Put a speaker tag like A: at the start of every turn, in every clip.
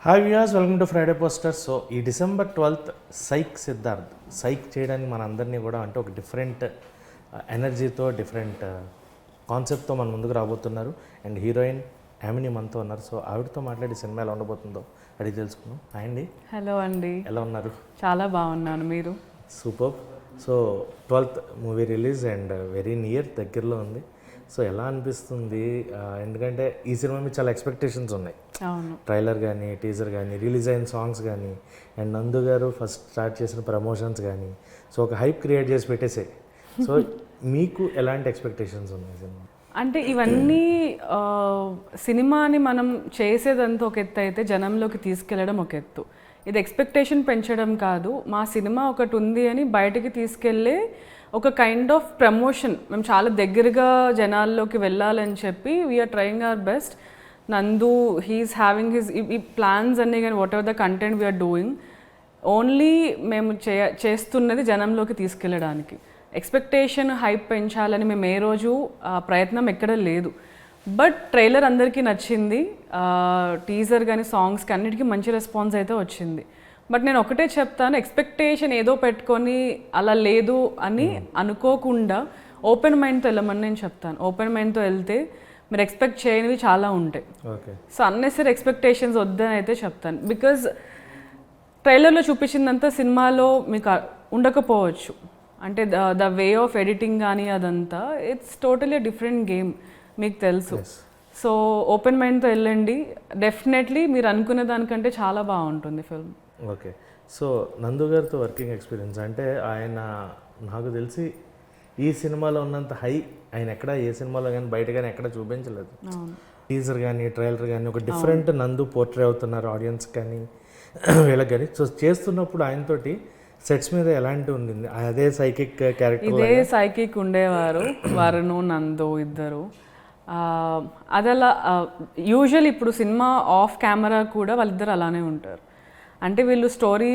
A: Hi viewers, welcome to Friday poster. So ఈ December 12th Siddharth psych చేయడానికి మన అందరినీ కూడా అంటే ఒక డిఫరెంట్ ఎనర్జీతో డిఫరెంట్ కాన్సెప్ట్తో మన ముందుకు రాబోతున్నారు. అండ్ హీరోయిన్ యామిని మనతో ఉన్నారు. సో ఆవిడతో మాట్లాడి సినిమా ఎలా ఉండబోతుందో అడిగి తెలుసుకున్నాం. హాయ్ అండి.
B: హలో అండి.
A: ఎలా ఉన్నారు?
B: చాలా బాగున్నాను, మీరు?
A: Super. So 12th movie release and very near, దగ్గరలో ఉంది. సో ఎలా అనిపిస్తుంది? ఎందుకంటే ఈ సినిమా మీద చాలా ఎక్స్పెక్టేషన్స్ ఉన్నాయి.
B: అవును,
A: ట్రైలర్ కానీ, టీజర్ కానీ, రిలీజ్ అయిన సాంగ్స్ కానీ, అండ్ నందు గారు ఫస్ట్ స్టార్ట్ చేసిన ప్రమోషన్స్ కానీ, సో ఒక హైప్ క్రియేట్ చేసి పెట్టేసాయి. సో మీకు ఎలాంటి ఎక్స్పెక్టేషన్స్ ఉన్నాయి సినిమా?
B: అంటే ఇవన్నీ సినిమాని మనం చేసేదంతా ఒక ఎత్తు అయితే జనంలోకి తీసుకెళ్ళడం ఒక ఎత్తు. ఇది ఎక్స్పెక్టేషన్ పెంచడం కాదు, మా సినిమా ఒకటి ఉంది అని బయటికి తీసుకెళ్ళే ఒక కైండ్ ఆఫ్ ప్రమోషన్. మేము చాలా దగ్గరగా జనాల్లోకి వెళ్ళాలని చెప్పి we're trying our best. Nandu he's having his ఈ ప్లాన్స్ అన్నీ కానీ whatever the content we're doing, only మేము చేస్తున్నది జనంలోకి తీసుకెళ్ళడానికి. ఎక్స్పెక్టేషన్ హైప్ పెంచాలని మేము ఏ రోజు ప్రయత్నం ఎక్కడ లేదు. బట్ ట్రైలర్ అందరికీ నచ్చింది, టీజర్ కానీ సాంగ్స్కి అన్నిటికీ మంచి రెస్పాన్స్ అయితే వచ్చింది. బట్ నేను ఒకటే చెప్తాను, ఎక్స్పెక్టేషన్ ఏదో పెట్టుకొని అలా లేదు అని అనుకోకుండా ఓపెన్ మైండ్తో వెళ్ళమని నేను చెప్తాను. ఓపెన్ మైండ్తో వెళ్తే మీరు ఎక్స్పెక్ట్ చేయనివి చాలా ఉంటాయి. సో అన్నెసరీ ఎక్స్పెక్టేషన్స్ వద్దని అయితే చెప్తాను. బికాజ్ ట్రైలర్లో చూపించిందంతా సినిమాలో మీకు ఉండకపోవచ్చు. అంటే ద వే ఆఫ్ ఎడిటింగ్ కానీ అదంతా ఇట్స్ టోటలీ డిఫరెంట్ గేమ్, మీకు తెలుసు. సో ఓపెన్ మైండ్తో వెళ్ళండి, డెఫినెట్లీ మీరు అనుకునే దానికంటే చాలా బాగుంటుంది ఫిల్మ్.
A: ఓకే. సో నందు గారితో వర్కింగ్ ఎక్స్పీరియన్స్ అంటే ఆయన నాకు తెలిసి ఈ సినిమాలో ఉన్నంత హై ఆయన ఎక్కడ ఏ సినిమాలో కానీ బయట కానీ ఎక్కడ చూపించలేదు. టీజర్ కానీ ట్రైలర్ కానీ ఒక డిఫరెంట్ నందు పోర్ట్రే అవుతున్నారు ఆడియన్స్ కానీ వీళ్ళకి కానీ. సో చేస్తున్నప్పుడు ఆయనతోటి సెట్స్ మీద ఎలాంటి ఉండింది? అదే సైకిక్ క్యారెక్టర్,
B: ఇదే సైకిక్ ఉండేవారు వరుణ్ నందు ఇద్దరు. అది అలా యూజువల్ ఇప్పుడు సినిమా ఆఫ్ కెమెరా కూడా వాళ్ళిద్దరు అలానే ఉంటారు. అంటే వీళ్ళు స్టోరీ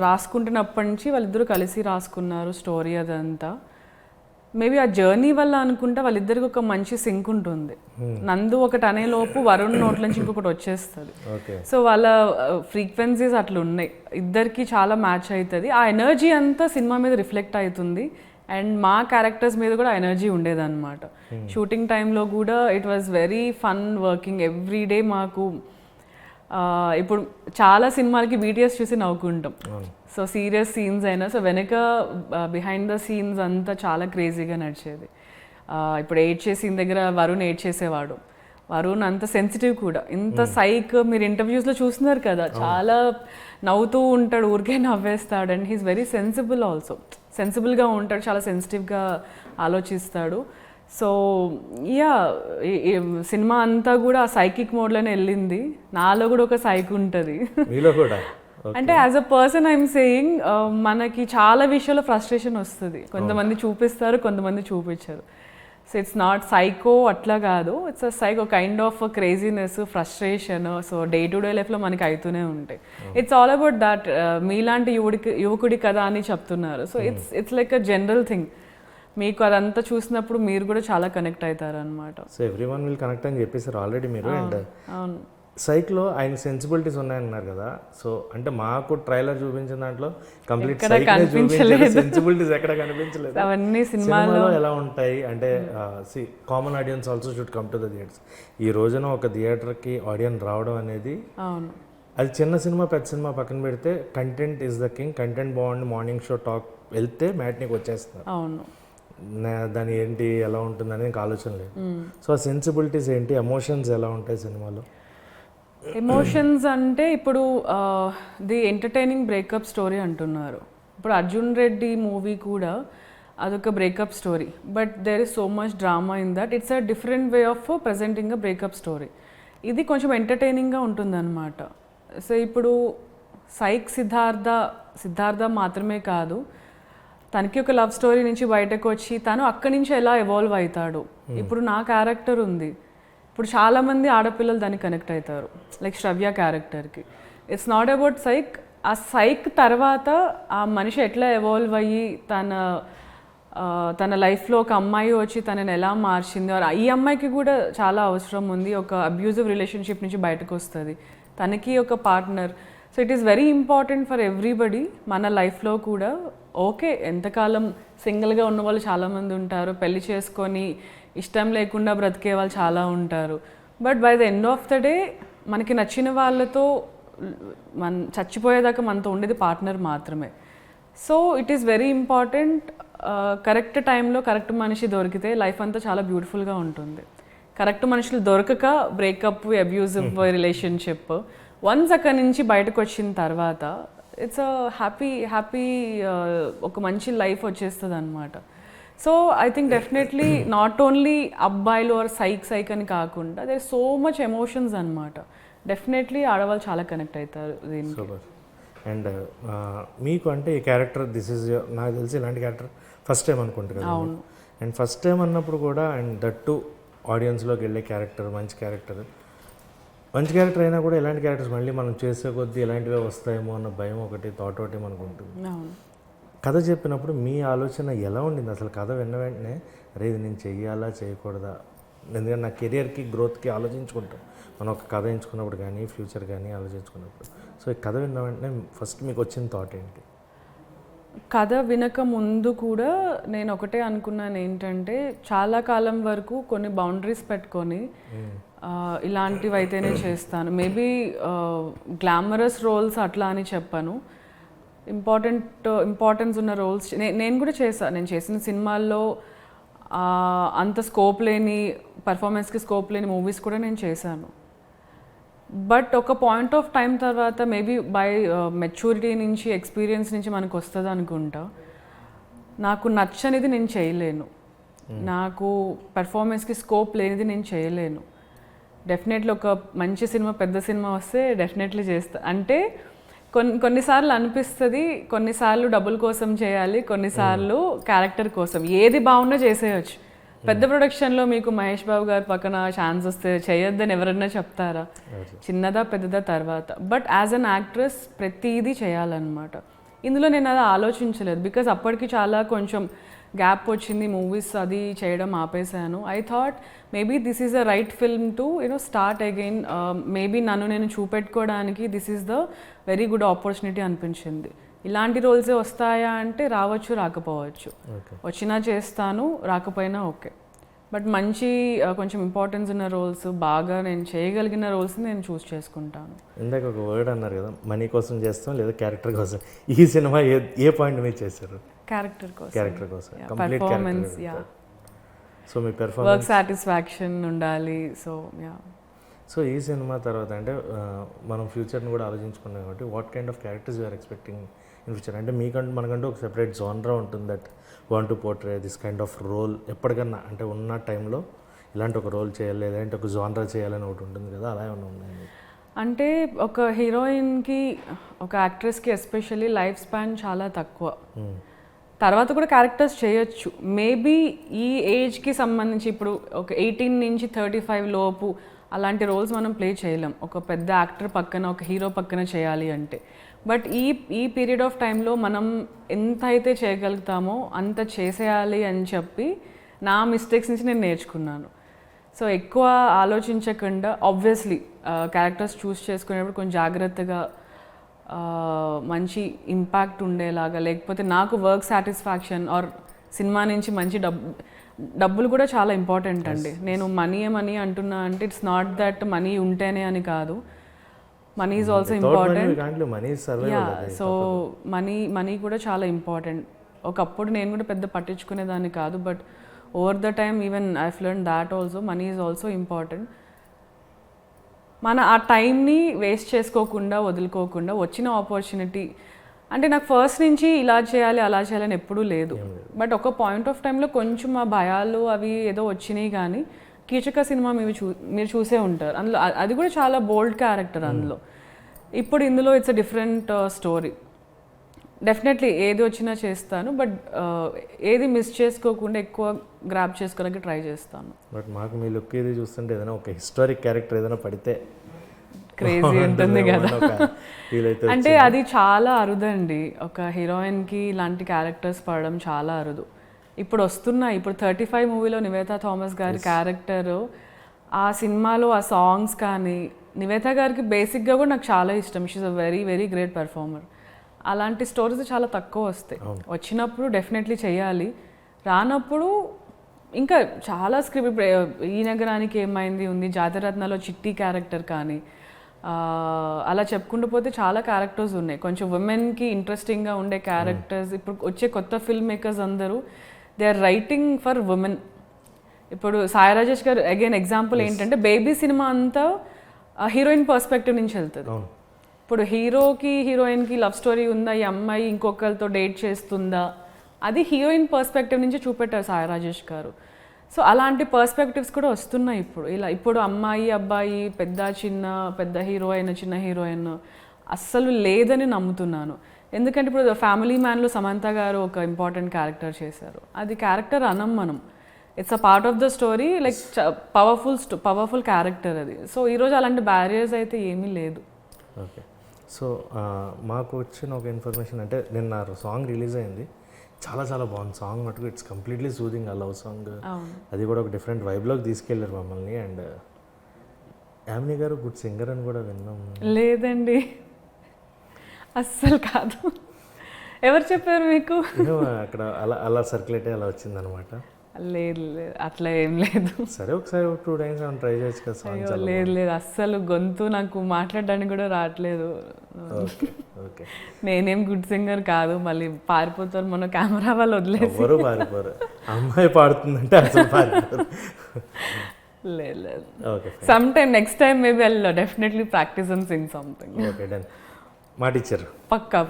B: రాసుకుంటున్నప్పటి నుంచి వాళ్ళిద్దరూ కలిసి రాసుకున్నారు స్టోరీ అదంతా. మేబీ ఆ జర్నీ వల్ల అనుకుంటే వాళ్ళిద్దరికి ఒక మంచి సింక్ ఉంటుంది. నందు ఒకటి అనేలోపు వరుణ్ నోట్ల నుంచి ఇంకొకటి వచ్చేస్తుంది. సో వాళ్ళ ఫ్రీక్వెన్సీస్ అట్లా ఉన్నాయి, ఇద్దరికి చాలా మ్యాచ్ అవుతుంది. ఆ ఎనర్జీ అంతా సినిమా మీద రిఫ్లెక్ట్ అవుతుంది. అండ్ మా క్యారెక్టర్స్ మీద కూడా ఎనర్జీ ఉండేదన్నమాట. షూటింగ్ టైంలో కూడా it was very fun working every day. మాకు ఇప్పుడు చాలా సినిమాలకి BTS చూసి నవ్వుకుంటాం. సో సీరియస్ సీన్స్ అయినా సో వెనక బిహైండ్ ద సీన్స్ అంతా చాలా క్రేజీగా నడిచేది. ఇప్పుడు ఏడ్చే సీన్ దగ్గర వరుణ్ ఏడ్చేసేవాడు. వరుణ్ అంత సెన్సిటివ్ కూడా, ఇంత సైక్ మీరు ఇంటర్వ్యూస్లో చూస్తున్నారు కదా, చాలా నవ్వుతూ ఉంటాడు, ఊరికే నవ్వేస్తాడు. And he's very sensible also, సెన్సిబుల్గా ఉంటాడు, చాలా సెన్సిటివ్గా ఆలోచిస్తాడు. సో యా సినిమా అంతా కూడా ఆ సైకిక్ మోడ్లోనే వెళ్ళింది. నాలో కూడా ఒక సైక్ ఉంటుంది. అంటే as a person I'm saying, మనకి చాలా విషయాల్లో ఫ్రస్ట్రేషన్ వస్తుంది. కొంతమంది చూపిస్తారు, కొంతమంది చూపించారు. సో ఇట్స్ నాట్ సైకో అట్లా కాదు, it's a psycho kind of craziness, frustration. So day to day లైఫ్లో మనకి అవుతూనే ఉంటాయి. It's all about that. మీలాంటి యువకుడి కదా అని చెప్తున్నారు. So it's like a general thing. మీకు అదంతా చూసినప్పుడు మీరు కూడా చాలా కనెక్ట్ అవుతారు అనమాట.
A: సో ఎవ్రీవన్ విల్ కనెక్ట్ అని చెప్పేసారు ఆల్రెడీ మీరు. అండ్ సైక్లో ఆయన సెన్సిబిలిటీస్ ఉన్నాయన్నారు కదా. సో అంటే మాకు ట్రైలర్ చూపించిన దాంట్లో కంప్లీట్ సెన్సిబిలిటీస్ ఎక్కడ కనిపించలేదు.
B: అవన్నీ
A: సినిమాలో ఎలా ఉంటాయి అంటే common audience also should come to the theatres. ఈ రోజున ఒక థియేటర్కి ఆడియన్స్ రావడం అనేది, అది చిన్న సినిమా పెద్ద సినిమా పక్కన పెడితే content is the king. Content బాగుండి మార్నింగ్ షో టాక్ వెళ్తే మ్యాట్నీకి వచ్చేస్తున్నారు.
B: అవును,
A: దాని ఏంటి ఎలా ఉంటుందని నాకు ఆలోచన లేదు. సో ఆ సెన్సిబిలిటీస్ ఏంటి, ఎమోషన్స్ ఎలా ఉంటాయి సినిమాలో?
B: ఎమోషన్స్ అంటే ఇప్పుడు ది ఎంటర్టైనింగ్ బ్రేకప్ స్టోరీ అంటున్నారు. ఇప్పుడు అర్జున్ రెడ్డి మూవీ కూడా అదొక breakup story, but there is so much drama in that. It's a different way of presenting a breakup story. ఇది కొంచెం ఎంటర్టైనింగ్గా ఉంటుందన్నమాట. సో ఇప్పుడు సిద్ధార్థ మాత్రమే కాదు, తనకి ఒక లవ్ స్టోరీ నుంచి బయటకు వచ్చి తను అక్కడి నుంచి ఎలా ఎవాల్వ్ అవుతాడు. ఇప్పుడు నా క్యారెక్టర్ ఉంది, ఇప్పుడు చాలామంది ఆడపిల్లలు దానికి కనెక్ట్ అవుతారు, లైక్ శ్రవ్య క్యారెక్టర్కి. It's not about psych. ఆ సైక్ తర్వాత ఆ మనిషి ఎట్లా ఎవాల్వ్ అయ్యి తన లైఫ్లో ఒక అమ్మాయి వచ్చి తనని ఎలా మార్చింది. ఈ అమ్మాయికి కూడా చాలా అవసరం ఉంది, ఒక అబ్యూజివ్ రిలేషన్షిప్ నుంచి బయటకు వస్తుంది, తనకి ఒక partner. So it is very important for everybody మన లైఫ్లో కూడా. ఓకే, ఎంతకాలం సింగిల్గా ఉన్న వాళ్ళు చాలామంది ఉంటారు, పెళ్లి చేసుకొని ఇష్టం లేకుండా బ్రతికే వాళ్ళు చాలా ఉంటారు. But by the end of the day మనకి నచ్చిన వాళ్ళతో చచ్చిపోయేదాకా మనతో ఉండేది పార్ట్నర్ మాత్రమే. So it is very important. Correct టైంలో కరెక్ట్ మనిషి దొరికితే లైఫ్ అంతా చాలా బ్యూటిఫుల్గా ఉంటుంది. కరెక్ట్ మనుషులు దొరకక బ్రేకప్, అబ్యూజివ్ రిలేషన్షిప్, వన్స్ అక్కడి నుంచి బయటకు వచ్చిన తర్వాత ఇట్స్ హ్యాపీ ఒక మంచి లైఫ్ వచ్చేస్తుంది అనమాట. So I think definitely not only అబ్బాయిలు ఆర్ సైక్ అని కాకుండా దేర్ సో మచ్ ఎమోషన్స్ అనమాట. డెఫినెట్లీ ఆడవాళ్ళు చాలా కనెక్ట్ అవుతారు దీనికి.
A: అండ్ మీకు అంటే ఈ క్యారెక్టర్ నాకు తెలిసి ఇలాంటి క్యారెక్టర్ ఫస్ట్ టైం అనుకుంటా కదా. అండ్ ఫస్ట్ టైం అన్నప్పుడు కూడా అండ్ దట్టు ఆడియన్స్లోకి వెళ్ళే క్యారెక్టర్ మంచి క్యారెక్టర్ అయినా కూడా ఇలాంటి క్యారెక్టర్స్ మళ్ళీ మనం చేసే కొద్దీ ఇలాంటివే వస్తాయేమో అన్న భయం ఒకటి, థాట్ ఒకటి మనకు ఉంటుంది. కథ చెప్పినప్పుడు మీ ఆలోచన ఎలా ఉండింది అసలు? కథ విన్న వెంటనే అరే ఇది నేను చెయ్యాలా చేయకూడదా, ఎందుకంటే నా కెరియర్కి గ్రోత్కి ఆలోచించుకుంటాం మనం ఒక కథ ఎంచుకున్నప్పుడు కానీ ఫ్యూచర్ కానీ ఆలోచించుకున్నప్పుడు. సో ఈ కథ విన్న వెంటనే ఫస్ట్ మీకు వచ్చిన థాట్ ఏంటి?
B: కథ వినక ముందు కూడా నేను ఒకటే అనుకున్నాను ఏంటంటే, చాలా కాలం వరకు కొన్ని బౌండరీస్ పెట్టుకొని ఇలాంటివి అయితేనే చేస్తాను. మేబీ గ్లామరస్ రోల్స్ అట్లా అని చెప్పను, ఇంపార్టెన్స్ ఉన్న రోల్స్ నేను కూడా చేశాను. నేను చేసిన సినిమాల్లో అంత స్కోప్ లేని, పర్ఫార్మెన్స్కి స్కోప్ లేని మూవీస్ కూడా నేను చేశాను. బట్ ఒక పాయింట్ ఆఫ్ టైం తర్వాత మేబీ బై మెచ్యూరిటీ నుంచి, ఎక్స్పీరియన్స్ నుంచి మనకు వస్తుంది అనుకుంటా, నాకు నచ్చనిది నేను చేయలేను, నాకు పెర్ఫార్మెన్స్కి స్కోప్ లేనిది నేను చేయలేను. డెఫినెట్లీ ఒక మంచి సినిమా, పెద్ద సినిమా వస్తే డెఫినెట్లీ చేస్తా. అంటే కొన్నిసార్లు అనిపిస్తుంది, కొన్నిసార్లు డబ్బుల కోసం చేయాలి, కొన్నిసార్లు క్యారెక్టర్ కోసం. ఏది బాగున్నా చేసేయచ్చు. పెద్ద ప్రొడక్షన్లో మీకు మహేష్ బాబు గారు పక్కన ఛాన్స్ వస్తే చేయొద్దని ఎవరన్నా చెప్తారా? చిన్నదా పెద్దదా తర్వాత. బట్ యాజ్ అన్ యాక్ట్రెస్ ప్రతిదీ చేయాలన్నమాట. ఇందులో నేను అది ఆలోచించలేదు, బికాజ్ అప్పటికి చాలా కొంచెం గ్యాప్ వచ్చింది, మూవీస్ అది చేయడం ఆపేశాను. I thought maybe this is the right film to start again. Maybe నన్ను నేను చూపెట్టుకోవడానికి this is the very good opportunity అనిపించింది. ఇలాంటి రోల్సే వస్తాయా అంటే రావచ్చు, రాకపోవచ్చు. వచ్చినా చేస్తాను, రాకపోయినా ఓకే. బట్ మంచి కొంచెం ఇంపార్టెన్స్ ఉన్న రోల్స్, బాగా నేను చేయగలిగిన రోల్స్ నేను చూస్ చేసుకుంటాను.
A: ఇందాక ఒక వర్డ్ అన్నారు కదా, మనీ కోసం చేస్తాం లేదా క్యారెక్టర్ కోసం. ఈ సినిమా ఏ పాయింట్ మీద చేశారు?
B: క్యారెక్టర్ కోసం.
A: పర్ఫార్మెన్స్. సో మీ పెర్ఫార్మెన్స్,
B: వర్క్ సాటిస్ఫాక్షన్ ఉండాలి.
A: సో ఈ సినిమా తర్వాత అంటే మనం ఫ్యూచర్ని కూడా ఆలోచించుకున్నాం కాబట్టి what kind of characters you're expecting in future? అంటే మనకంటూ ఒక సెపరేట్ జానరా ఉంటుంది that want to portray this kind of role. ఎప్పటికన్నా అంటే ఉన్న టైంలో ఇలాంటి ఒక రోల్ చేయాలి, లేదంటే ఒక జానరా చేయాలని ఒకటి ఉంటుంది కదా, అలా ఏమైనా ఉన్నాయి?
B: అంటే ఒక హీరోయిన్కి, ఒక యాక్ట్రెస్కి ఎస్పెషల్లీ లైఫ్ స్పాన్ చాలా తక్కువ. తర్వాత కూడా క్యారెక్టర్స్ చేయొచ్చు. మేబీ ఈ ఏజ్కి సంబంధించి ఇప్పుడు ఒక 18 నుంచి 35 లోపు అలాంటి రోల్స్ మనం ప్లే చేయలేం, ఒక పెద్ద యాక్టర్ పక్కన, ఒక హీరో పక్కన చేయాలి అంటే. బట్ ఈ పీరియడ్ ఆఫ్ టైంలో మనం ఎంత అయితే చేయగలుగుతామో అంత చేసేయాలి అని చెప్పి నా మిస్టేక్స్ నుంచి నేను నేర్చుకున్నాను. సో ఎక్కువ ఆలోచించకుండా ఆబ్వియస్లీ క్యారెక్టర్స్ చూస్ చేసుకునేటప్పుడు కొంచెం జాగ్రత్తగా, మంచి ఇంపాక్ట్ ఉండేలాగా, లేకపోతే నాకు వర్క్ సాటిస్ఫాక్షన్ ఆర్ సినిమా నుంచి మంచి డబ్బులు కూడా చాలా ఇంపార్టెంట్ అండి. నేను మనీ అంటున్నా అంటే ఇట్స్ నాట్ దట్ మనీ ఉంటేనే అని కాదు, money is also important. So money కూడా చాలా ఇంపార్టెంట్. ఒకప్పుడు నేను కూడా పెద్ద పట్టించుకునేదాన్ని కాదు, but over the time even I learn that also, money is also important. మన ఆ టైంని వేస్ట్ చేసుకోకుండా, వదులుకోకుండా వచ్చిన ఆపర్చునిటీ, అంటే నాకు ఫస్ట్ నుంచి ఇలా చేయాలి అలా చేయాలని ఎప్పుడూ లేదు. బట్ ఒక పాయింట్ ఆఫ్ టైంలో కొంచెం ఆ భయాలు అవి ఏదో వచ్చినాయి. కానీ కీచక సినిమా మీరు చూసే ఉంటారు, అందులో అది కూడా చాలా బోల్డ్ క్యారెక్టర్ అందులో. ఇప్పుడు ఇందులో it's a different story. Definitely ఏది వచ్చినా చేస్తాను, బట్ ఏది మిస్ చేసుకోకుండా ఎక్కువ గ్రాప్ చేసుకోవడానికి ట్రై చేస్తాను.
A: బట్ మాకు మీ లుక్ ఏది చూస్తుంటే ఏదైనా ఒక హిస్టారిక్ క్యారెక్టర్ ఏదైనా పడితే
B: క్రేజీ ఉంటుంది కదా. అంటే అది చాలా అరుదండి, ఒక హీరోయిన్కి ఇలాంటి క్యారెక్టర్స్ పడడం చాలా అరుదు. ఇప్పుడు వస్తున్నాయి. ఇప్పుడు 35 మూవీలో నివేతా థామస్ గారి క్యారెక్టర్, ఆ సినిమాలో ఆ సాంగ్స్ కానీ నివేత గారికి బేసిక్గా కూడా నాకు చాలా ఇష్టం. She's a very very great performer. అలాంటి స్టోరీస్ చాలా తక్కువ వస్తాయి. వచ్చినప్పుడు డెఫినెట్లీ చేయాలి, రానప్పుడు ఇంకా చాలా స్క్రిప్ట్. ఈ నగరానికి ఏమైంది ఉంది, జాతిరత్నాలో చిట్టి క్యారెక్టర్ కానీ అలా చెప్పుకుంటూ పోతే చాలా క్యారెక్టర్స్ ఉన్నాయి. కొంచెం ఉమెన్కి ఇంట్రెస్టింగ్గా ఉండే క్యారెక్టర్స్. ఇప్పుడు వచ్చే కొత్త ఫిల్మ్ మేకర్స్ అందరూ they are writing for women. ఇప్పుడు సాయి రాజేష్ గారు అగైన్ ఎగ్జాంపుల్ ఏంటంటే బేబీ సినిమా అంతా హీరోయిన్ పర్స్పెక్టివ్ నుంచి వెళ్తుంది. ఇప్పుడు హీరోకి హీరోయిన్కి లవ్ స్టోరీ ఉందా, ఈ అమ్మాయి ఇంకొకరితో డేట్ చేస్తుందా, అది హీరోయిన్ పర్స్పెక్టివ్ నుంచి చూపెట్టారు సాయి రాజేష్ గారు. సో అలాంటి పర్స్పెక్టివ్స్ కూడా వస్తున్నాయి ఇప్పుడు. ఇలా ఇప్పుడు అమ్మాయి అబ్బాయి, పెద్ద చిన్న, పెద్ద హీరోయిన్ చిన్న హీరోయిన్ అస్సలు లేదని నమ్ముతున్నాను. ఎందుకంటే ఇప్పుడు ఫ్యామిలీ మ్యాన్లో సమంత గారు ఒక ఇంపార్టెంట్ క్యారెక్టర్ చేశారు. అది క్యారెక్టర్ అనం మనం, it's a part of the story, like powerful character అది. సో ఈరోజు అలాంటి బ్యారియర్స్ అయితే ఏమీ లేదు.
A: ఓకే. సో మాకు వచ్చిన ఒక ఇన్ఫర్మేషన్ అంటే నిన్న సాంగ్ రిలీజ్ అయింది, చాలా చాలా బాగుంది సాంగ్ మటుకు. ఇట్స్ కంప్లీట్లీ సూదింగ్ ఆ లవ్ సాంగ్. అది కూడా ఒక డిఫరెంట్ వైబ్లోకి తీసుకెళ్ళారు మమ్మల్ని. అండ్ యామిని గారు గుడ్ సింగర్ అని కూడా విన్నాం.
B: లేదండి, అస్సలు కాదు. ఎవరు చెప్పారు మీకు?
A: అక్కడ అలా అలా సర్క్యులేట్ అలా వచ్చిందనమాట.
B: లేదు లేదు, అట్లా ఏం లేదు.
A: సరే ఒకసారి 2 times ట్రై చేయొచ్చు కదా సాంగ్.
B: లేదు లేదు, అస్సలు గొంతు నాకు మాట్లాడడానికి కూడా రావట్లేదు.
A: ఓకే.
B: నేనేం గుడ్ సింగర్ కాదు. మళ్ళీ పారిపోతారు మన కెమెరా వాళ్ళు వదిలేసి.
A: ఎవరు పారిపోరు, అమ్మాయి పాడుతుందంటే అసలు పారిపోరు.
B: లేదు లేదు.
A: Okay.
B: Some time next time maybe I will definitely practice and Singh something.
A: Okay done, మాట ఇచ్చారు.
B: పక్కా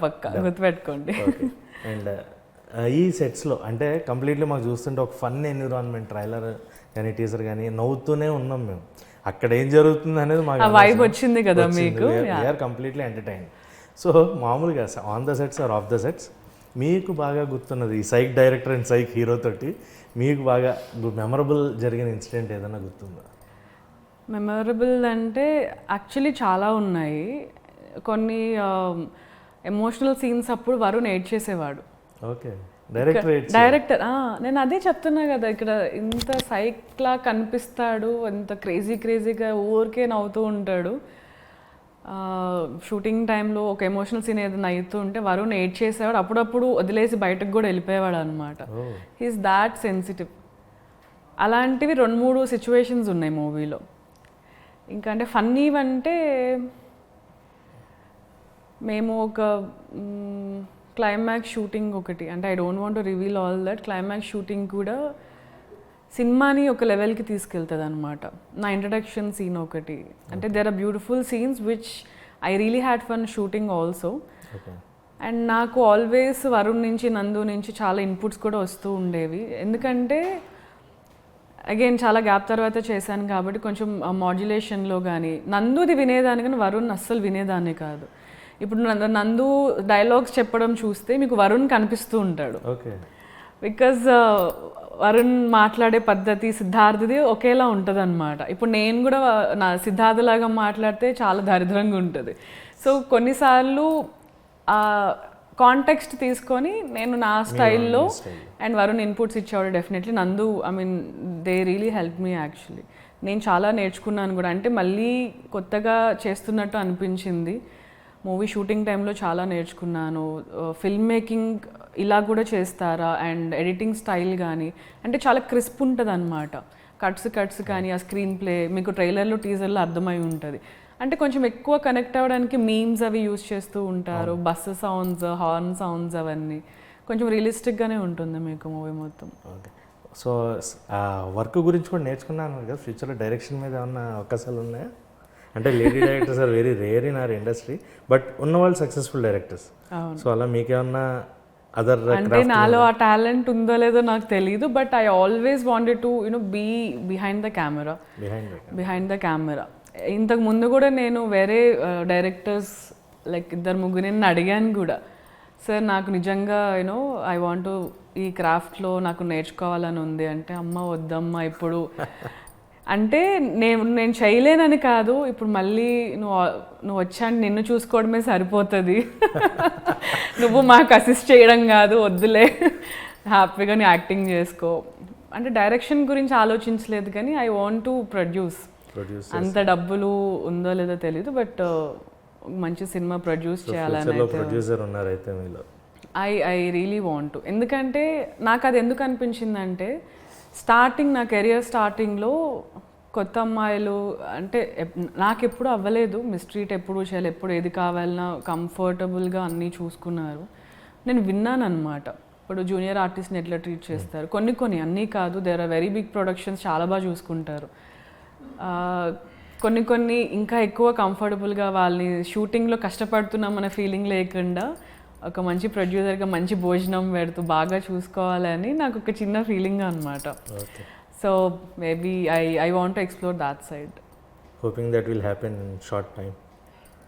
B: గుర్తుపెట్టుకోండి.
A: ఓకే. అండ్ ఈ సెట్స్లో అంటే కంప్లీట్లీ మాకు చూస్తుంటే ఒక ఫన్ ఎన్విరాన్మెంట్, ట్రైలర్ కానీ టీజర్ కానీ నవ్వుతూనే ఉన్నాం మేము. అక్కడ ఏం జరుగుతుంది అనేది మాకు
B: వైబ్ వచ్చింది కదా మీకు.
A: We are completely entertain. సో మామూలుగా on the sets or off the sets మీకు బాగా గుర్తున్నది ఈ psych director and psych hero తోటి మీకు బాగా మెమరబుల్ జరిగిన ఇన్సిడెంట్ ఏదైనా గుర్తుందా?
B: మెమరబుల్ అంటే యాక్చువల్లీ చాలా ఉన్నాయి. కొన్ని ఎమోషనల్ సీన్స్ అప్పుడు వరుణ్ ఎయిడ్ చేసేవాడు.
A: ఓకే. డైరెక్టర్
B: నేను అదే చెప్తున్నా కదా, ఇక్కడ ఇంత సైక్లా కనిపిస్తాడు, ఇంత క్రేజీగా ఊరికే నవ్వుతూ ఉంటాడు. షూటింగ్ టైంలో ఒక ఎమోషనల్ సీన్ ఏదైనా అవుతూ ఉంటే వరుణ్ ఎయిడ్ చేసేవాడు. అప్పుడప్పుడు వదిలేసి బయటకు కూడా వెళ్ళిపోయేవాడు అనమాట. He's that sensitive. అలాంటివి 2-3 సిచ్యువేషన్స్ ఉన్నాయి మూవీలో. ఇంకా అంటే ఫన్నీవి అంటే మేము ఒక క్లైమాక్స్ షూటింగ్ ఒకటి, అంటే I don't want to reveal all that. Climax shooting కూడా సినిమాని ఒక లెవెల్కి తీసుకెళ్తుంది అనమాట. నా ఇంట్రడక్షన్ సీన్ ఒకటి, అంటే there are beautiful scenes which I really had fun shooting also. And నాకు ఆల్వేస్ వరుణ్ నుంచి, నందు నుంచి చాలా ఇన్పుట్స్ కూడా వస్తూ ఉండేవి. ఎందుకంటే అగైన్ చాలా గ్యాప్ తర్వాత చేశాను కాబట్టి కొంచెం మాడ్యులేషన్లో కానీ నందుది వినేదాన్ని, కానీ వరుణ్ అస్సలు వినేదాన్ని కాదు. ఇప్పుడు నందు డైలాగ్స్ చెప్పడం చూస్తే మీకు వరుణ్ కనిపిస్తూ ఉంటాడు.
A: ఓకే.
B: బికాజ్ వరుణ్ మాట్లాడే పద్ధతి సిద్ధార్థది ఒకేలా ఉంటుంది అనమాట. ఇప్పుడు నేను కూడా నా సిద్ధార్థలాగా మాట్లాడితే చాలా దరిద్రంగా ఉంటుంది. సో కొన్నిసార్లు ఆ కాంటెక్స్ట్ తీసుకొని నేను నా స్టైల్లో అండ్ వరుణ్ ఇన్పుట్స్ ఇచ్చేవాడు. డెఫినెట్లీ నందు, I mean they really help me actually. నేను చాలా నేర్చుకున్నాను కూడా, అంటే మళ్ళీ కొత్తగా చేస్తున్నట్టు అనిపించింది. మూవీ షూటింగ్ టైంలో చాలా నేర్చుకున్నాను. ఫిల్మ్ మేకింగ్ ఇలా కూడా చేస్తారా, అండ్ ఎడిటింగ్ స్టైల్ కానీ అంటే చాలా క్రిస్ప్ ఉంటుంది అనమాట. కట్స్ కానీ ఆ స్క్రీన్ ప్లే మీకు ట్రైలర్లో టీజర్లో అర్థమై ఉంటుంది. అంటే కొంచెం ఎక్కువ కనెక్ట్ అవ్వడానికి మీమ్స్ అవి యూజ్ చేస్తూ ఉంటారు, బస్సు సౌండ్స్, హార్న్ సౌండ్స్, అవన్నీ కొంచెం రియలిస్టిక్గానే ఉంటుంది మీకు మూవీ మొత్తం.
A: ఓకే. సో వర్క్ గురించి కూడా నేర్చుకున్నాను కదా, ఫ్యూచర్లో డైరెక్షన్ మీద ఏమన్నా అవకాశాలు ఉన్నాయా? అంటే lady directors are very rare in our industry, but ఉన్నవాళ్ళు సక్సెస్ఫుల్ డైరెక్టర్స్. సో అలా మీకేమన్నా అదర్
B: అంటే నాలో ఆ టాలెంట్ ఉందో లేదో నాకు తెలియదు, but I always wanted to be behind the camera. ఇంతకు ముందు కూడా నేను వేరే డైరెక్టర్స్ లైక్ 2-3 నేను అడిగాను కూడా, సార్ నాకు నిజంగా ఐ వాంట్ ఈ క్రాఫ్ట్లో నాకు నేర్చుకోవాలని ఉంది అంటే, అమ్మ వద్దమ్మా ఇప్పుడు అంటే నేను చేయలేనని కాదు, ఇప్పుడు మళ్ళీ నువ్వు వచ్చాను నిన్ను చూసుకోవడమే సరిపోతుంది, నువ్వు మాకు అసిస్ట్ చేయడం కాదు, వద్దులే హ్యాపీగా నీ యాక్టింగ్ చేసుకో అంటే. డైరెక్షన్ గురించి ఆలోచించలేదు కానీ I want to produce.
A: Produce
B: అంత డబ్బులు ఉందో లేదో తెలియదు, బట్ మంచి సినిమా ప్రొడ్యూస్ చేయాలని
A: ఫ్యూచర్లో ప్రొడ్యూసర్ ఉన్నారు అయితే మీలో.
B: I really want. ఎందుకంటే నాకు అది ఎందుకు అనిపించిందంటే స్టార్టింగ్ నా కెరియర్ స్టార్టింగ్లో కొత్త అమ్మాయిలు అంటే నాకు ఎప్పుడు అవ్వలేదు, మిస్ట్రీట్ ఎప్పుడు చేయాలి, ఎప్పుడు ఏది కావాలన్నా కంఫర్టబుల్గా అన్నీ చూసుకున్నారు. నేను విన్నాను అనమాట, ఇప్పుడు జూనియర్ ఆర్టిస్ట్ని ఎట్లా ట్రీట్ చేస్తారు, కొన్ని అన్నీ కాదు, there are very big productions చాలా బాగా చూసుకుంటారు. కొన్ని ఇంకా ఎక్కువ కంఫర్టబుల్గా వాళ్ళని షూటింగ్లో కష్టపడుతున్నాం అనే ఫీలింగ్ లేకుండా ఒక మంచి ప్రొడ్యూసర్గా మంచి భోజనం పెడుతూ బాగా చూసుకోవాలని నాకు ఒక చిన్న ఫీలింగ్ అనమాట. So maybe I want to explore that side.
A: Hoping that will happen in short time.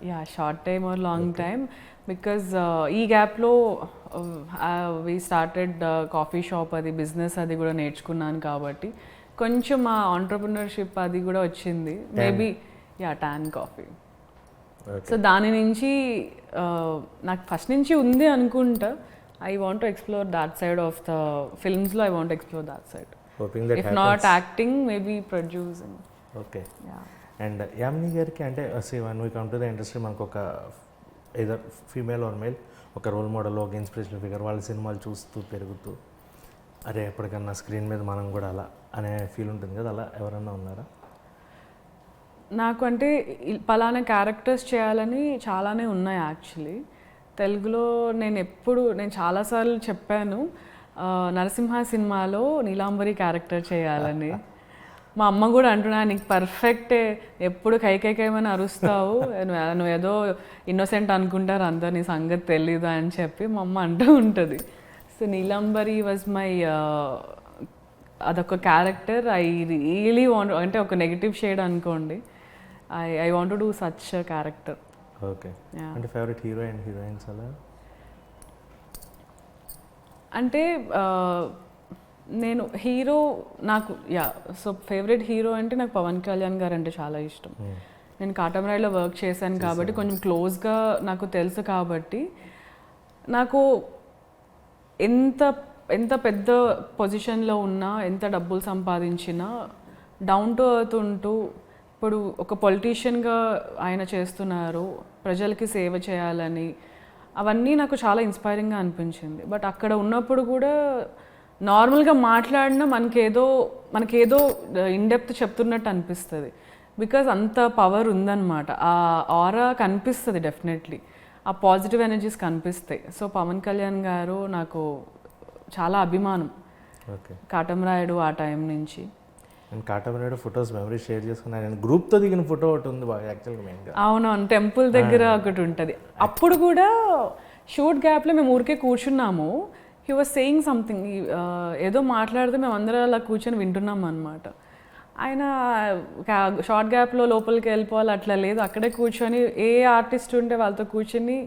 B: Yeah, short time or long time, because ఈ గ్యాప్లో వీ స్టార్టెడ్ కాఫీ షాప్, అది బిజినెస్ అది కూడా నేర్చుకున్నాను కాబట్టి కొంచెం ఆ ఆంటర్ప్రినర్షిప్ అది కూడా వచ్చింది. Maybe tan coffee. సో దాని నుంచి నాకు ఫస్ట్ నుంచి ఉంది అనుకుంటా. I want to explore that side of the ఫిల్మ్స్లో, I want explore that side. If not acting, maybe producing.
A: Okay. And Yamini గారికి అంటే when we come to the industry, మనకు ఒక ఎదర్ ఫీమేల్ ఆర్ మేల్ ఒక role model, ఒక inspirational figure, వాళ్ళ సినిమాలు చూస్తూ పెరుగుతూ అరే ఎప్పటికన్నా స్క్రీన్ మీద మనం కూడా అలా అనే ఫీల్ ఉంటుంది కదా, అలా ఎవరన్నా ఉన్నారా?
B: నాకు అంటే పలానా క్యారెక్టర్స్ చేయాలని చాలానే ఉన్నాయి యాక్చువల్లీ. తెలుగులో నేను చాలాసార్లు చెప్పాను, నరసింహ సినిమాలో నీలాంబరి క్యారెక్టర్ చేయాలని. మా అమ్మ కూడా అంటున్నా, నీకు పర్ఫెక్టే, ఎప్పుడు కైకైకేమని అరుస్తావు, నువ్వు ఏదో ఇన్నోసెంట్ అనుకుంటారు అంతా, నీ సంగతి తెలీదు అని చెప్పి మా అమ్మ అంటూ ఉంటుంది. సో నీలాంబరి వాజ్ మై అదొక క్యారెక్టర్. ఐ రియలీ వాంట్, అంటే ఒక నెగిటివ్ షేడ్ అనుకోండి, I want to do such character.
A: Okay. అంటే ఫేవరెట్ హీరో అండ్ హీరోయిన్స్ అలా
B: అంటే నేను హీరో నాకు సో ఫేవరెట్ హీరో అంటే నాకు పవన్ కళ్యాణ్ గారు అంటే చాలా ఇష్టం. నేను కాటమరాయిలో వర్క్ చేశాను కాబట్టి కొంచెం క్లోజ్గా నాకు తెలుసు కాబట్టి నాకు ఎంత పెద్ద పొజిషన్లో ఉన్నా, ఎంత డబ్బులు సంపాదించినా డౌన్ టు ఎర్త్ ఉంటూ, ఇప్పుడు ఒక పొలిటీషియన్గా ఆయన చేస్తున్నారు, ప్రజలకి సేవ చేయాలని, అవన్నీ నాకు చాలా ఇన్స్పైరింగ్గా అనిపించింది. బట్ అక్కడ ఉన్నప్పుడు కూడా నార్మల్గా మాట్లాడినా మనకేదో ఇన్డెప్త్ చెప్తున్నట్టు అనిపిస్తుంది, బికాజ్ అంత పవర్ ఉందన్నమాట. ఆ ఆరా కనిపిస్తుంది డెఫినెట్లీ, ఆ పాజిటివ్ ఎనర్జీస్ కనిపిస్తాయి. సో పవన్ కళ్యాణ్ గారు నాకు చాలా అభిమానం. కాటమరాయుడు ఆ టైం నుంచి.
A: And Katamarayudu photos memory share చేసుకున్నాను, నేను గ్రూప్తో దిగిన ఫోటో ఒకటి ఉంది బాగా యాక్చువల్గా మెయిన్గా.
B: అవునవును, టెంపుల్ దగ్గర ఒకటి ఉంటుంది. అప్పుడు కూడా షూట్ గ్యాప్లో మేము ఊరికే కూర్చున్నాము, హీ వాజ్ సేయింగ్ సంథింగ్, ఏదో మాట్లాడితే మేము అందరం అలా కూర్చొని వింటున్నాం అనమాట. ఆయన షార్ట్ గ్యాప్లో లోపలికి వెళ్ళిపోవాలి అట్లా లేదు, అక్కడే కూర్చొని ఏ ఆర్టిస్ట్ ఉంటే వాళ్ళతో కూర్చొని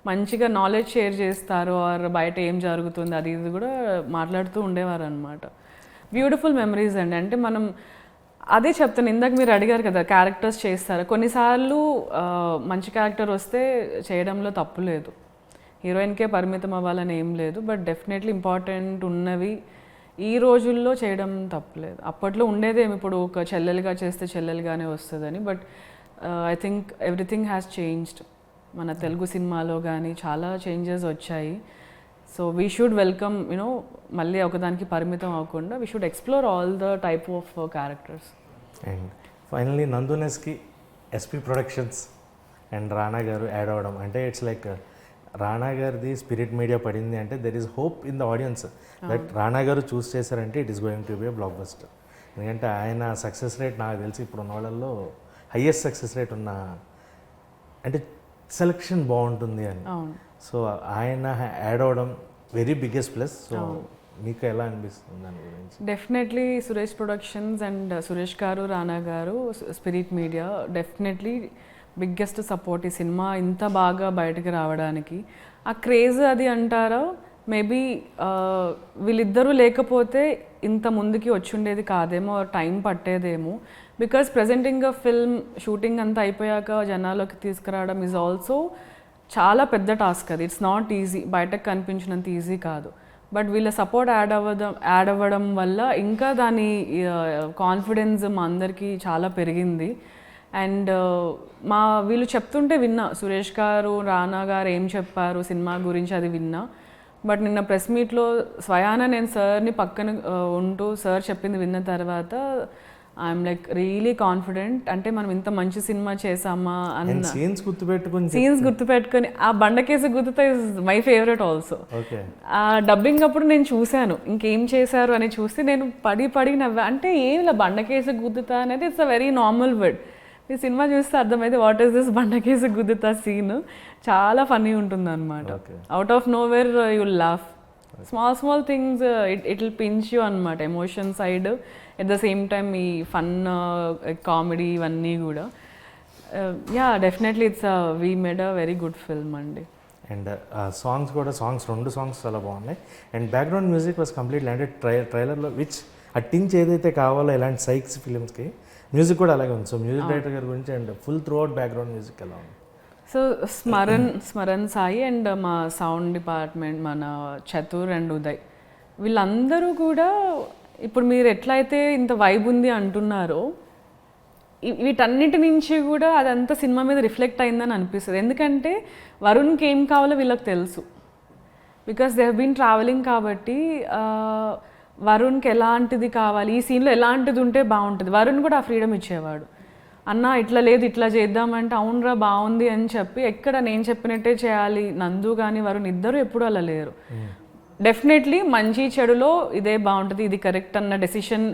B: మంచిగా నాలెడ్జ్ షేర్ చేస్తారు, ఆర్ బయట ఏం జరుగుతుంది అది ఇది కూడా మాట్లాడుతూ ఉండేవారు అనమాట. బ్యూటిఫుల్ మెమరీస్ అండి. అంటే మనం అదే చెప్తాను, ఇందాక మీరు అడిగారు కదా క్యారెక్టర్స్ చేస్తారు, కొన్నిసార్లు మంచి క్యారెక్టర్ వస్తే చేయడంలో తప్పు లేదు, హీరోయిన్కే పరిమితం అవ్వాలని ఏం లేదు, బట్ డెఫినెట్లీ ఇంపార్టెంట్ ఉన్నవి ఈ రోజుల్లో చేయడం తప్పలేదు. అప్పట్లో ఉండేదేమి, ఇప్పుడు ఒక చెల్లెలుగా చేస్తే చెల్లెలుగానే వస్తుందని, but I think everything has changed. మన తెలుగు సినిమాలో కానీ చాలా చేంజెస్ వచ్చాయి. సో వీ షుడ్ వెల్కమ్ మళ్ళీ ఒకదానికి పరిమితం అవ్వకుండా we should explore all the type of characters.
A: And finally నందునెస్కి ఎస్పీ ప్రొడక్షన్స్ అండ్ రానా గారు యాడ్ అవ్వడం అంటే ఇట్స్ లైక్ రానా గారిది స్పిరిట్ మీడియా పడింది అంటే there is hope in the audience that రానా గారు చూస్ చేశారంటే it is going to be a block buster. ఎందుకంటే ఆయన సక్సెస్ రేట్ నాకు తెలిసి ఇప్పుడు ఉన్న వాళ్ళల్లో హయ్యెస్ట్ సక్సెస్ రేట్ ఉన్న, అంటే సెలెక్షన్ బాగుంటుంది అని. సో ఆయన యాడ్ అవ్వడం వెరీ బిగ్గెస్ట్ ప్లస్. సో మీకు ఎలా అనిపిస్తుంది దాని గురించి?
B: Definitely Suresh productions and Suresh గారు, రానా గారు, spirit media definitely biggest support ఈ సినిమా ఇంత బాగా బయటకు రావడానికి. ఆ క్రేజ్ అది అంటారా, మేబీ వీళ్ళిద్దరూ లేకపోతే ఇంత ముందుకి వచ్చుండేది కాదేమో, టైం పట్టేదేమో. బికాస్ ప్రెజెంటింగ్ ఫిల్మ్ షూటింగ్ అంతా అయిపోయాక జనాల్లోకి తీసుకురావడం ఈజ్ ఆల్సో చాలా పెద్ద టాస్క్. అది ఇట్స్ నాట్ ఈజీ, బయటకు కనిపించినంత ఈజీ కాదు. బట్ వీళ్ళ సపోర్ట్ యాడ్ అవ్వడం వల్ల ఇంకా దాని కాన్ఫిడెన్స్ మా అందరికీ చాలా పెరిగింది. అండ్ వీళ్ళు చెప్తుంటే విన్నా, సురేష్ గారు రానా గారు ఏం చెప్పారు సినిమా గురించి అది విన్నా. బట్ నిన్న ప్రెస్ మీట్లో స్వయాన నేను సార్ని పక్కన ఉంటూ సార్ చెప్పింది విన్న తర్వాత ఐఎమ్ లైక్ రియలీ కాన్ఫిడెంట్. అంటే మనం ఇంత మంచి సినిమా చేసామా అన్న
A: సీన్స్
B: గుర్తుపెట్టుకొని ఆ బండకేసి గుర్తుతో ఇస్ మై ఫేవరెట్ ఆల్సో. ఆ డబ్బింగ్ అప్పుడు నేను చూశాను ఇంకేం చేశారు అని చూసి నేను పడి నవ్వా. అంటే ఏం ఇలా బండకేసి గుద్దుతా అనేది it's a very normal word. ఈ సినిమా చూస్తే అర్థమైతే వాట్ ఈస్ దిస్ బండకేసి గుద్దుతా సీన్ చాలా ఫన్నీ ఉంటుంది అనమాట. Out of nowhere you'll laugh. Small things it will pinch you అనమాట, emotion side at the same time ఈ ఫన్ కామెడీ ఇవన్నీ కూడా. Yeah definitely it's we made a very good film అండి.
A: And songs కూడా 2 songs చాలా బాగున్నాయి. And background music was completely అంటే ట్రైలర్లో విచ్ అట్టించి ఏదైతే కావాలో ఇలాంటి సైక్స్ ఫిలిమ్స్కి మ్యూజిక్ కూడా అలాగే ఉంది. సో మ్యూజిక్ డైరెక్టర్ గారి గురించి and full through out background music ఎలా ఉంది?
B: సో స్మరణ్ సాయి అండ్ మా సౌండ్ డిపార్ట్మెంట్ మన చతుర్ అండ్ ఉదయ్ వీళ్ళందరూ కూడా ఇప్పుడు మీరు ఎట్లయితే ఇంత వైబ్ ఉంది అంటున్నారో వీటన్నిటి నుంచి కూడా అదంతా సినిమా మీద రిఫ్లెక్ట్ అయిందని అనిపిస్తుంది. ఎందుకంటే వరుణ్కి ఏం కావాలో వీళ్ళకి తెలుసు, because they have been travelling. కాబట్టి వరుణ్కి ఎలాంటిది కావాలి, ఈ సీన్లో ఎలాంటిది ఉంటే బాగుంటుంది, వరుణ్ కూడా ఆ ఫ్రీడమ్ ఇచ్చేవాడు. అన్న ఇట్లా లేదు ఇట్లా చేద్దామంటే అవునరా బాగుంది అని చెప్పి ఎక్కడ నేను చెప్పినట్టే చేయాలి. నందు కానీ వరుణ్ ఇద్దరు ఎప్పుడూ అలా లేరు. డెఫినెట్లీ మంచి చెడులో ఇదే బాగుంటుంది, ఇది కరెక్ట్ అన్న డెసిషన్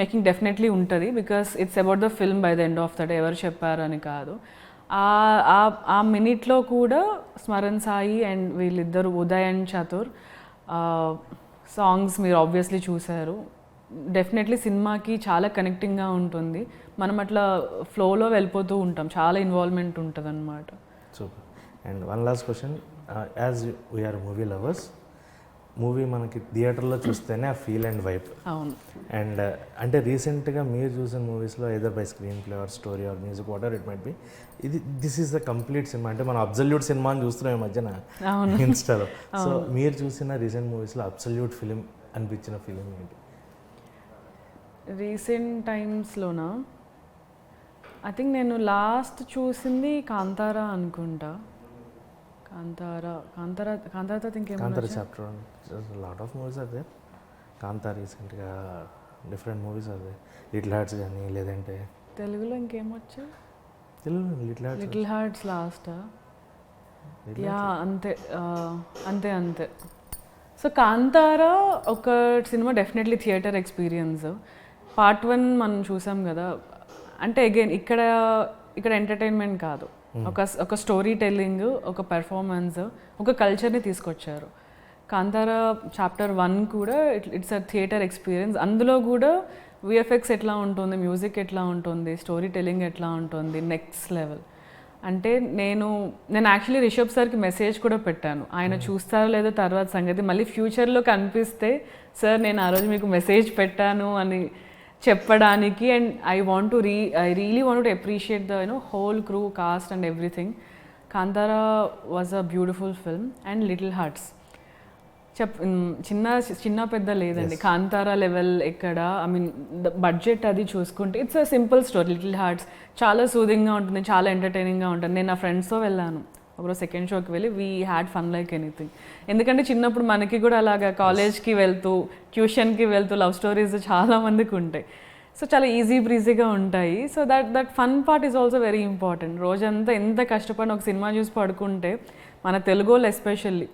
B: మేకింగ్ డెఫినెట్లీ ఉంటుంది. Because it's about the film by the end of the day, ఎవరు చెప్పారు అని కాదు. ఆ మినిట్లో కూడా స్మరణ్ సాయి అండ్ వీళ్ళిద్దరు ఉదయ్ అండ్ చతుర్ సాంగ్స్ మీరు ఆబ్వియస్లీ చూశారు. డెఫినెట్లీ సినిమాకి చాలా కనెక్టింగ్గా ఉంటుంది. మనం అట్లా ఫ్లోలో వెళ్ళిపోతూ ఉంటాం, చాలా ఇన్వాల్వ్మెంట్ ఉంటుంది అనమాట.
A: Super. And one last question, as we are movie lovers, movie మనకి థియేటర్లో చూస్తేనే ఆ ఫీల్ అండ్ వైబ్.
B: అవును.
A: అండ్ అంటే రీసెంట్గా మీరు చూసిన మూవీస్లో either by screenplay or story or music whatever it might be, this is the complete cinema. అంటే మనం అబ్సల్యూట్ సినిమా అని చూస్తున్నాం ఈ మధ్యన ఇన్స్టాలో. సో మీరు చూసిన రీసెంట్ మూవీస్లో అబ్సల్యూట్ ఫిలిం అనిపించిన ఫిలిం ఏంటి?
B: రీసెంట్ టైమ్స్లోనా ఐ థింక్ నేను లాస్ట్ చూసింది కాంతారా అనుకుంటా. కాంతారా ఇంకేం
A: చాప్టర్ లాట్ ఆఫ్ మూవీస్ అదే. కాంతా రీసెంట్గా డిఫరెంట్ మూవీస్ అదే, లిటిల్ హార్ట్స్ కానీ లేదంటే
B: తెలుగులో ఇంకేమొచ్చు,
A: తెలుగు
B: లిటిల్ హార్ట్స్ లాస్ట్. యా అంతే. సో కాంతారా ఒక cinema definitely theatre experience. Part 1 మనం చూసాం కదా. అంటే అగైన్ ఇక్కడ ఎంటర్టైన్మెంట్ కాదు, ఒక స్టోరీ టెల్లింగ్, ఒక పెర్ఫార్మెన్స్, ఒక కల్చర్ని తీసుకొచ్చారు. కాంతారా చాప్టర్ 1 కూడా ఇట్స్ అ థియేటర్ ఎక్స్పీరియన్స్. అందులో కూడా విఎఫ్ఎక్స్ ఎట్లా ఉంటుంది, మ్యూజిక్ ఎట్లా ఉంటుంది, స్టోరీ టెల్లింగ్ ఎట్లా ఉంటుంది, నెక్స్ట్ లెవెల్. అంటే నేను యాక్చువల్లీ రిషబ్ సార్కి మెసేజ్ కూడా పెట్టాను, ఆయన చూస్తారో లేదో తర్వాత సంగతి, మళ్ళీ ఫ్యూచర్లో కనిపిస్తే సార్ నేను ఆ రోజు మీకు మెసేజ్ పెట్టాను అని చెప్పడానికి. And I really want to appreciate the whole crew, cost and everything. Kantara was a beautiful film. And little hearts చిన్న పెద్ద లేదండి, కాంతారా లెవెల్ ఎక్కడ. ఐ మీన్ బడ్జెట్ అది చూసుకుంటే it's a simple story. Little hearts చాలా సూదింగ్గా ఉంటుంది, చాలా ఎంటర్టైనింగ్గా ఉంటుంది. నేను నా ఫ్రెండ్స్తో వెళ్ళాను, ఒకరోజు సెకండ్ షోకి వెళ్ళి we had fun like anything. ఎందుకంటే చిన్నప్పుడు మనకి కూడా అలాగా కాలేజ్కి వెళ్తూ ట్యూషన్కి వెళ్తూ లవ్ స్టోరీస్ చాలా మందికి ఉంటాయి. సో చాలా ఈజీ బ్రీజీగా ఉంటాయి. So that fun part is also very important. రోజంతా ఎంత కష్టపడిన ఒక సినిమా చూసి పడుకుంటే, మన తెలుగు వాళ్ళు ఎస్పెషల్లీ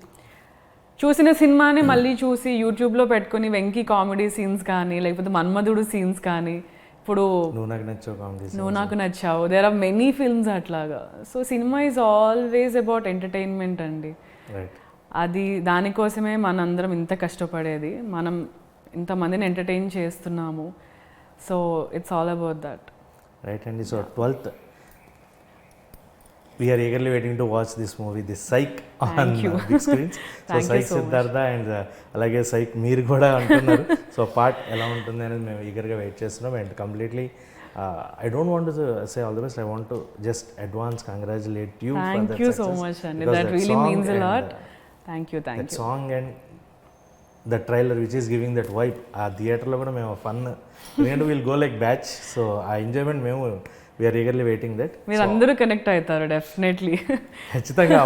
B: చూసిన సినిమాని మళ్ళీ చూసి యూట్యూబ్లో పెట్టుకుని వెంకీ కామెడీ సీన్స్ కానీ లేకపోతే మన్మధుడు సీన్స్ కానీ, ఇప్పుడు నువ్వు నాకు నచ్చావు, దేర్ ఆర్ మెనీ ఫిల్మ్స్ అట్లాగా. So cinema is always about entertainment అండి. అది దానికోసమే మనందరం ఇంత కష్టపడేది, మనం ఇంతమందిని ఎంటర్టైన్ చేస్తున్నాము. So it's all about that.
A: Right అండి. So 12th we are eagerly waiting to watch this movie, this Psych on big screens. So Psych Siddhartha and అలాగే Psych మీరు కూడా అంటున్నారు. సో పార్ట్ ఎలా ఉంటుంది అనేది మేము ఈగర్గా వెయిట్ చేస్తున్నాం. And completely I don't want to say all the best, I want to just advance congratulate you for that success.
B: Thank you so much, and that really means a lot. Thank you.
A: That song and the trailer which is giving that vibe. ఆ థియేటర్లో కూడా మేము fun, ఎందుకంటే will go like batch. So ఆ enjoyment మేము we are eagerly waiting that.
B: మీరు అందరూ connect అవుతారు డెఫినెట్లీ.
A: ఖచ్చితంగా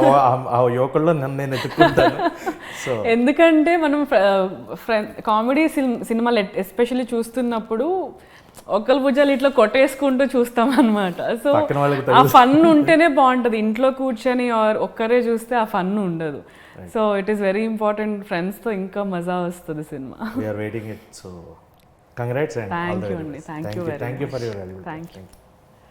A: ఆ యువకుల్లో నన్ను నేను ఎత్తుకుంటాను. సో
B: ఎందుకంటే మనం కామెడీ సినిమాలు ఎస్పెషల్లీ చూస్తున్నప్పుడు ఒకరి భుజాలు ఇట్లా కొట్టేసుకుంటూ చూస్తాం అనమాట. సో
A: పక్కన వాళ్ళకి
B: ఆ ఫన్ ఉంటేనే బాగుంటుంది. ఇంట్లో కూర్చొని ఒక్కరే చూస్తే ఆ ఫన్ ఉండదు. So it is very important. ఫ్రెండ్స్తో ఇంకా మజా వస్తుంది cinema.
A: We're waiting it. So congrats and
B: thank you అండి. Thank you
A: thank you for your valuable.
B: Thank you.